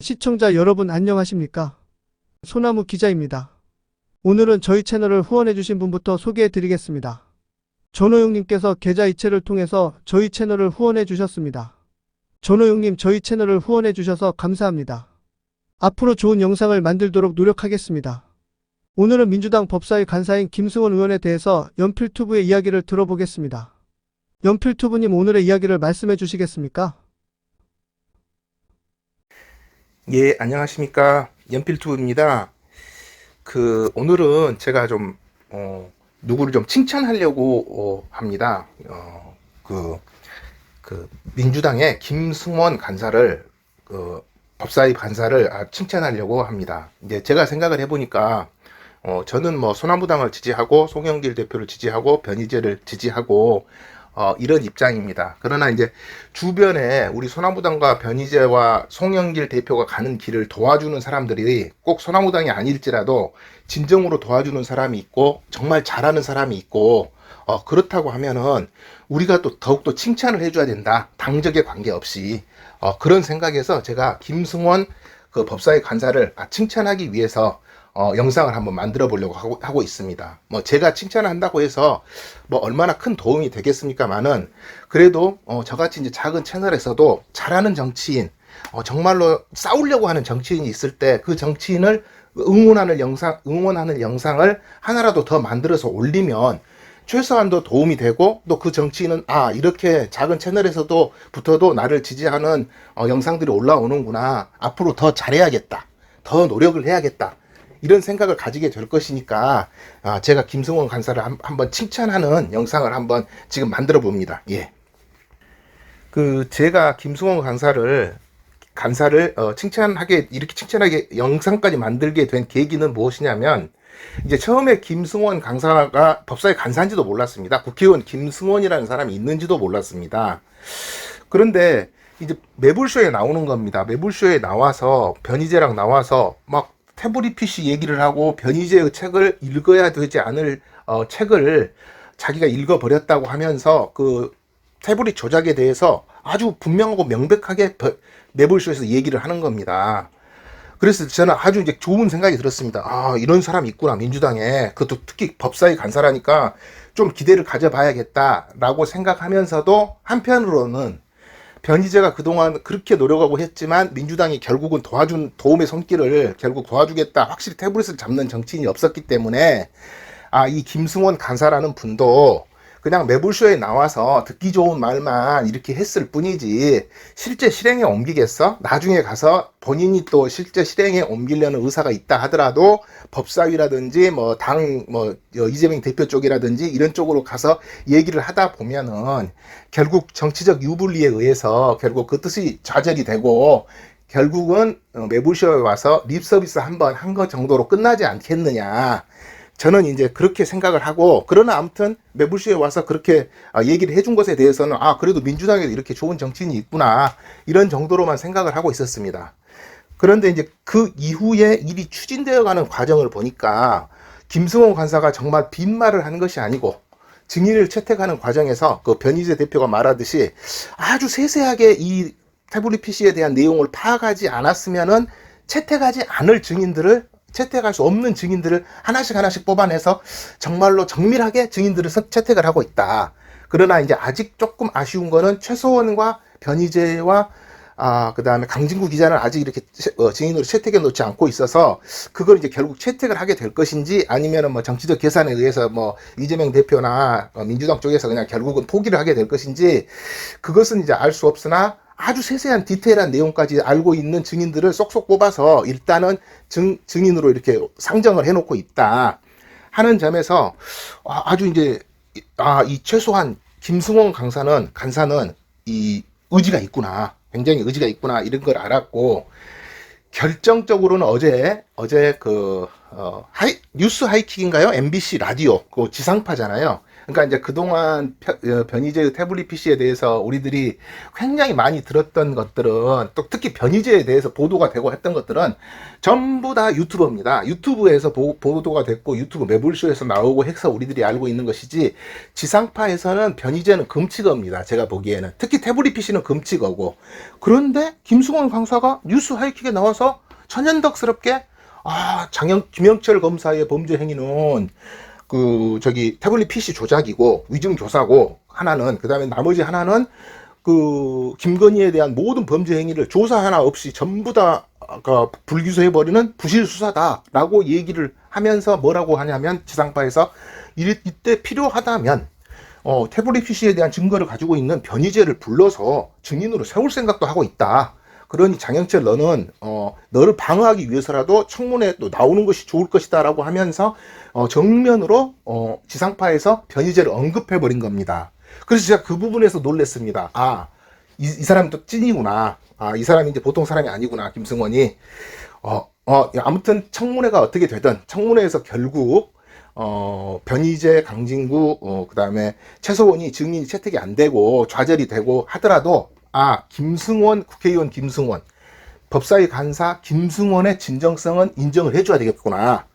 시청자 여러분 안녕하십니까? 소나무 기자입니다. 오늘은 저희 채널을 후원해주신 분부터 소개해드리겠습니다. 전호용님께서 계좌 이체를 통해서 저희 채널을 후원해주셨습니다. 전호용님 저희 채널을 후원해주셔서 감사합니다. 앞으로 좋은 영상을 만들도록 노력하겠습니다. 오늘은 민주당 법사위 간사인 김승원 의원에 대해서 연필투브의 이야기를 들어보겠습니다. 연필투브님 오늘의 이야기를 말씀해 주시겠습니까? 예, 안녕하십니까. 연필투입니다. 오늘은 제가 좀, 누구를 좀 칭찬하려고 합니다. 민주당의 김승원 간사를, 법사위 간사를 칭찬하려고 합니다. 이제 제가 생각을 해보니까, 저는 뭐 소나무당을 지지하고, 송영길 대표를 지지하고, 변희재를 지지하고, 이런 입장입니다. 그러나 이제 주변에 우리 소나무당과 변희재와 송영길 대표가 가는 길을 도와주는 사람들이 꼭 소나무당이 아닐지라도 진정으로 도와주는 사람이 있고 정말 잘하는 사람이 있고 그렇다고 하면은 우리가 또 더욱더 칭찬을 해줘야 된다. 당적에 관계없이 그런 생각에서 제가 김승원 그 법사위 간사를 칭찬하기 위해서 영상을 한번 만들어 보려고 하고 있습니다. 뭐 제가 칭찬을 한다고 해서 뭐 얼마나 큰 도움이 되겠습니까만은 그래도 저같이 이제 작은 채널에서도 잘하는 정치인 정말로 싸우려고 하는 정치인이 있을 때 그 정치인을 응원하는 영상을 하나라도 더 만들어서 올리면 최소한도 도움이 되고 또 그 정치인은 이렇게 작은 채널에서도 붙어도 나를 지지하는 영상들이 올라오는구나. 앞으로 더 잘해야겠다. 더 노력을 해야겠다. 이런 생각을 가지게 될 것이니까 제가 김승원 간사를 한번 칭찬하는 영상을 한번 지금 만들어 봅니다. 예. 제가 김승원 간사를 이렇게 칭찬하게 영상까지 만들게 된 계기는 무엇이냐면 이제 처음에 김승원 간사가 법사위 간사인지도 몰랐습니다. 국회의원 김승원이라는 사람이 있는지도 몰랐습니다. 그런데 이제 매불쇼에 나오는 겁니다. 매불쇼에 나와서 변희재랑 나와서 막 태블릿 PC 얘기를 하고 변희재의 책을 읽어야 되지 않을 책을 자기가 읽어버렸다고 하면서 그 태블릿 조작에 대해서 아주 분명하고 명백하게 매불쇼에서 얘기를 하는 겁니다. 그래서 저는 아주 이제 좋은 생각이 들었습니다. 이런 사람이 있구나, 민주당에. 그것도 특히 법사위 간사라니까 좀 기대를 가져봐야겠다라고 생각하면서도 한편으로는 변희재가 그동안 그렇게 노력하고 했지만 민주당이 결국은 도움의 손길을 결국 도와주겠다. 확실히 태블릿을 잡는 정치인이 없었기 때문에 이 김승원 간사라는 분도 그냥 매불쇼에 나와서 듣기 좋은 말만 이렇게 했을 뿐이지 실제 실행에 옮기겠어? 나중에 가서 본인이 또 실제 실행에 옮기려는 의사가 있다 하더라도 법사위라든지 이재명 대표 쪽이라든지 이런 쪽으로 가서 얘기를 하다 보면은 결국 정치적 유불리에 의해서 결국 그 뜻이 좌절이 되고 결국은 매불쇼에 와서 립서비스 한번 한 것 정도로 끝나지 않겠느냐. 저는 이제 그렇게 생각을 하고, 그러나 아무튼 매불쇼에 와서 그렇게 얘기를 해준 것에 대해서는 그래도 민주당에도 이렇게 좋은 정치인이 있구나 이런 정도로만 생각을 하고 있었습니다. 그런데 이제 그 이후에 일이 추진되어 가는 과정을 보니까 김승원 간사가 정말 빈말을 하는 것이 아니고 증인을 채택하는 과정에서 그 변희재 대표가 말하듯이 아주 세세하게 이 태블릿 PC에 대한 내용을 파악하지 않았으면은 채택할 수 없는 증인들을 하나씩 뽑아내서 정말로 정밀하게 증인들을 채택을 하고 있다. 그러나 이제 아직 조금 아쉬운 거는 최소원과 변희재와 그 다음에 강진구 기자는 아직 이렇게 증인으로 채택해 놓지 않고 있어서 그걸 이제 결국 채택을 하게 될 것인지 아니면은 뭐 정치적 계산에 의해서 뭐 이재명 대표나 민주당 쪽에서 그냥 결국은 포기를 하게 될 것인지 그것은 이제 알 수 없으나 아주 세세한 디테일한 내용까지 알고 있는 증인들을 쏙쏙 뽑아서 일단은 증인으로 이렇게 상정을 해놓고 있다 하는 점에서 아주 이제 이 최소한 김승원 간사는 이 의지가 있구나, 굉장히 의지가 있구나 이런 걸 알았고 결정적으로는 어제 뉴스 하이킥인가요? MBC 라디오 그 지상파잖아요. 그러니까 이제 그동안 변희재의 태블릿 PC에 대해서 우리들이 굉장히 많이 들었던 것들은, 또 특히 변희재에 대해서 보도가 되고 했던 것들은 전부 다 유튜버입니다. 유튜브에서 보도가 됐고 유튜브 매불쇼에서 나오고 해서 우리들이 알고 있는 것이지, 지상파에서는 변희재는 금치거입니다. 제가 보기에는. 특히 태블릿 PC는 금치거고. 그런데 김승원 강사가 뉴스 하이킥에 나와서 천연덕스럽게 김영철 검사의 범죄 행위는 태블릿 PC 조작이고 위증 교사고, 하나는, 그 다음에 나머지 하나는 김건희에 대한 모든 범죄 행위를 조사 하나 없이 전부 다 불기소해버리는 부실 수사다라고 얘기를 하면서 뭐라고 하냐면, 지상파에서 이때 필요하다면 태블릿 PC에 대한 증거를 가지고 있는 변희재를 불러서 증인으로 세울 생각도 하고 있다. 그러니 장영철, 너는 너를 방어하기 위해서라도 청문회에 또 나오는 것이 좋을 것이다 라고 하면서 정면으로 지상파에서 변희재를 언급해버린 겁니다. 그래서 제가 그 부분에서 놀랬습니다. 이 사람이 또 찐이구나. 이 사람이 이제 보통 사람이 아니구나, 김승원이. 아무튼 청문회가 어떻게 되든 청문회에서 결국 변희재, 강진구, 그 다음에 최소원이 증인이 채택이 안 되고 좌절이 되고 하더라도, 김승원, 국회의원 김승원, 법사위 간사 김승원의 진정성은 인정을 해줘야 되겠구나.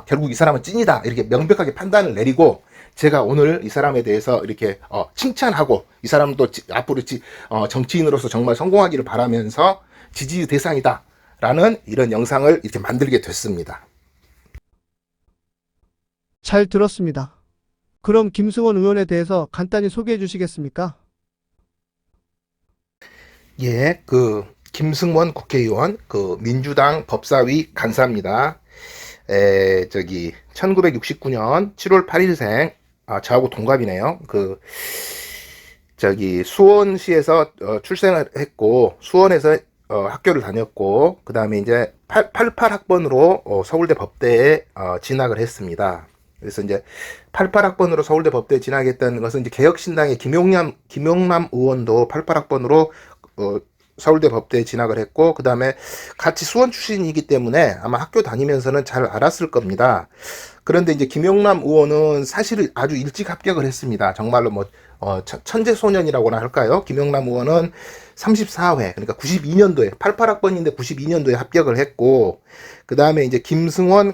결국 이 사람은 찐이다. 이렇게 명백하게 판단을 내리고, 제가 오늘 이 사람에 대해서 이렇게 칭찬하고, 이 사람도 앞으로 정치인으로서 정말 성공하기를 바라면서 지지 대상이다 라는 이런 영상을 이렇게 만들게 됐습니다. 잘 들었습니다. 그럼 김승원 의원에 대해서 간단히 소개해 주시겠습니까? 예, 김승원 국회의원, 민주당 법사위 간사입니다. 1969년 7월 8일생, 저하고 동갑이네요. 수원시에서 출생을 했고, 수원에서 학교를 다녔고, 그 다음에 이제 88학번으로 서울대 법대에 진학을 했습니다. 그래서 이제 88학번으로 서울대 법대에 진학했다는 것은, 이제 개혁신당의 김용남 의원도 88학번으로 서울대 법대에 진학을 했고, 그 다음에 같이 수원 출신이기 때문에 아마 학교 다니면서는 잘 알았을 겁니다. 그런데 이제 김용남 의원은 사실 아주 일찍 합격을 했습니다. 정말로 천재 소년이라고나 할까요? 김용남 의원은 34회, 그러니까 92년도에, 88학번인데 92년도에 합격을 했고, 그 다음에 이제 김승원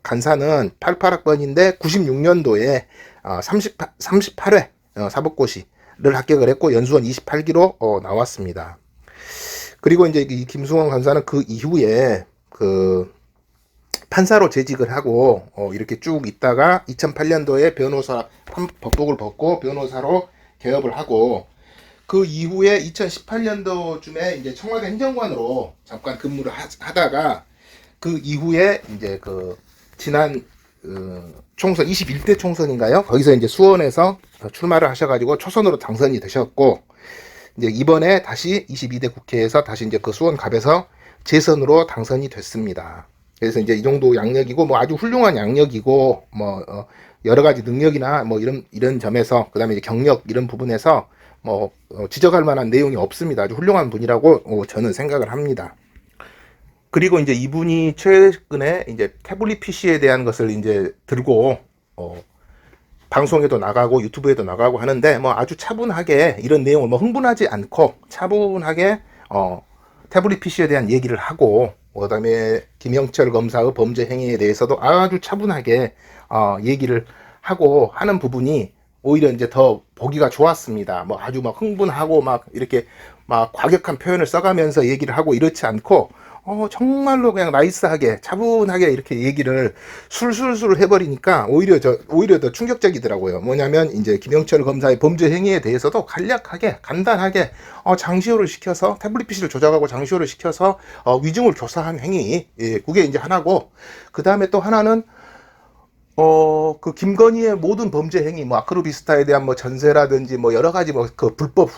간사는 88학번인데 96년도에 38회 사법고시를 합격을 했고, 연수원 28기로 나왔습니다. 그리고 이제 이 김승원 간사는 그 이후에 판사로 재직을 하고 이렇게 쭉 있다가 2008년도에 변호사 법복을 벗고 변호사로 개업을 하고, 그 이후에 2018년도쯤에 이제 청와대 행정관으로 잠깐 근무를 하다가, 그 이후에 이제 지난 총선 21대 총선인가요? 거기서 이제 수원에서 출마를 하셔가지고 초선으로 당선이 되셨고, 이제 이번에 다시 22대 국회에서 다시 이제 수원갑에서 재선으로 당선이 됐습니다. 그래서 이제 이 정도 양력이고, 아주 훌륭한 양력이고, 여러 가지 능력이나 이런 점에서, 그 다음에 이제 경력 이런 부분에서 지적할 만한 내용이 없습니다. 아주 훌륭한 분이라고 저는 생각을 합니다. 그리고 이제 이분이 최근에 이제 태블릿 PC에 대한 것을 이제 들고 방송에도 나가고 유튜브에도 나가고 하는데, 아주 차분하게 이런 내용을 흥분하지 않고 차분하게 태블릿 PC에 대한 얘기를 하고, 그다음에 김영철 검사의 범죄 행위에 대해서도 아주 차분하게 얘기를 하고 하는 부분이 오히려 이제 더 보기가 좋았습니다. 아주 흥분하고 이렇게 과격한 표현을 써가면서 얘기를 하고 이렇지 않고, 정말로 그냥 나이스하게 차분하게 이렇게 얘기를 술술술 해버리니까 오히려 더 충격적이더라고요. 뭐냐면 이제 김영철 검사의 범죄 행위에 대해서도 간략하게 간단하게 장시호를 시켜서 태블릿 PC를 조작하고 장시호를 시켜서 위증을 교사한 행위, 그게 이제 하나고, 그 다음에 또 하나는 김건희의 모든 범죄 행위, 아크로비스타에 대한 전세라든지 여러 가지 불법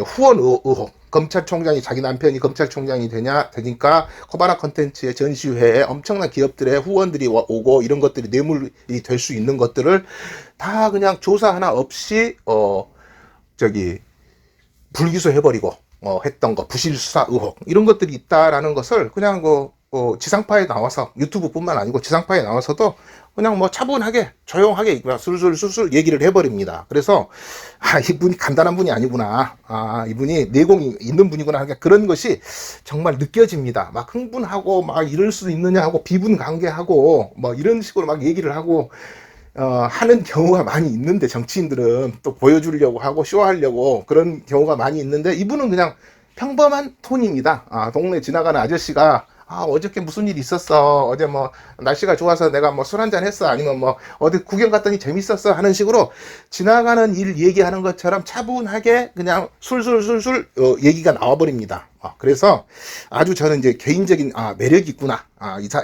후원 의혹, 검찰총장이, 자기 남편이 검찰총장이 되니까 코바나 컨텐츠의 전시회에 엄청난 기업들의 후원들이 오고, 이런 것들이 뇌물이 될 수 있는 것들을 다 그냥 조사 하나 없이 불기소해버리고 했던 거, 부실 수사 의혹, 이런 것들이 있다라는 것을 그냥 지상파에 나와서, 유튜브뿐만 아니고 지상파에 나와서도 그냥 뭐 차분하게 조용하게 술술 얘기를 해버립니다. 그래서 이분이 간단한 분이 아니구나, 이분이 내공이 있는 분이구나 하니까 그런 것이 정말 느껴집니다. 막 흥분하고 막 이럴 수 있느냐 하고 비분관계하고 뭐 이런 식으로 막 얘기를 하고 하는 경우가 많이 있는데, 정치인들은 또 보여주려고 하고 쇼하려고 그런 경우가 많이 있는데, 이분은 그냥 평범한 톤입니다. 동네 지나가는 아저씨가 어저께 무슨 일 있었어? 어제 뭐 날씨가 좋아서 내가 뭐 술 한잔 했어? 아니면 뭐 어디 구경 갔더니 재밌었어? 하는 식으로 지나가는 일 얘기하는 것처럼 차분하게 그냥 술술술술 얘기가 나와버립니다. 그래서 아주 저는 이제 개인적인 매력이 있구나.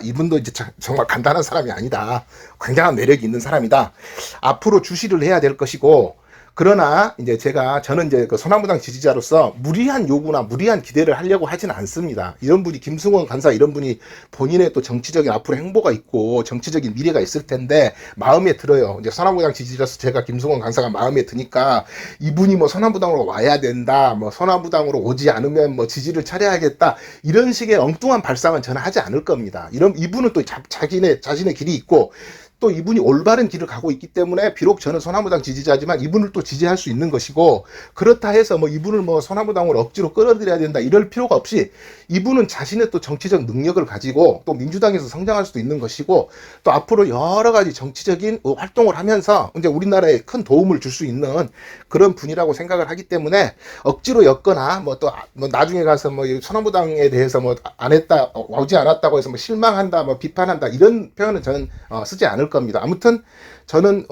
이분도 이제 정말 간단한 사람이 아니다. 굉장한 매력이 있는 사람이다. 앞으로 주시를 해야 될 것이고, 그러나 이제 저는 이제 그 소나무당 지지자로서 무리한 요구나 무리한 기대를 하려고 하지는 않습니다. 이런 분이, 김승원 간사 이런 분이 본인의 또 정치적인 앞으로 행보가 있고 정치적인 미래가 있을 텐데 마음에 들어요. 이제 소나무당 지지자로서 제가 김승원 간사가 마음에 드니까 이분이 뭐 소나무당으로 와야 된다, 뭐 소나무당으로 오지 않으면 뭐 지지를 차려야겠다, 이런 식의 엉뚱한 발상은 저는 하지 않을 겁니다. 이분은 또 자신의 길이 있고, 또 이분이 올바른 길을 가고 있기 때문에 비록 저는 소나무당 지지자지만 이분을 또 지지할 수 있는 것이고, 그렇다 해서 뭐 이분을 뭐 소나무당으로 억지로 끌어들여야 된다 이럴 필요가 없이, 이분은 자신의 또 정치적 능력을 가지고 또 민주당에서 성장할 수도 있는 것이고, 또 앞으로 여러 가지 정치적인 활동을 하면서 이제 우리나라에 큰 도움을 줄 수 있는 그런 분이라고 생각을 하기 때문에, 억지로 엮거나 뭐 또 뭐 나중에 가서 뭐 소나무당에 대해서 뭐 안 했다, 오지 않았다고 해서 뭐 실망한다, 뭐 비판한다, 이런 표현은 저는 쓰지 않을 겁니다. 아무튼 저는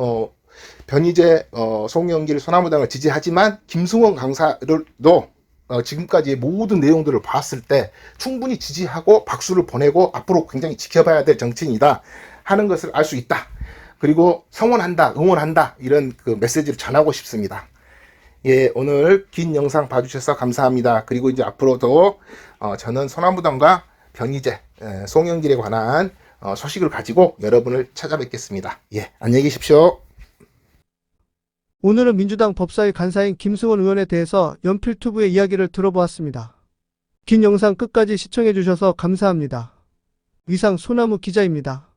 변희재, 송영길, 소나무당을 지지하지만 김승원 강사를도 지금까지의 모든 내용들을 봤을 때 충분히 지지하고 박수를 보내고 앞으로 굉장히 지켜봐야 될 정치인이다 하는 것을 알 수 있다. 그리고 성원한다, 응원한다, 이런 그 메시지를 전하고 싶습니다. 예, 오늘 긴 영상 봐주셔서 감사합니다. 그리고 이제 앞으로도 저는 소나무당과 변희재, 송영길에 관한 소식을 가지고 여러분을 찾아뵙겠습니다. 예, 안녕히 계십시오. 오늘은 민주당 법사위 간사인 김승원 의원에 대해서 연필투브의 이야기를 들어보았습니다. 긴 영상 끝까지 시청해 주셔서 감사합니다. 이상 소나무 기자입니다.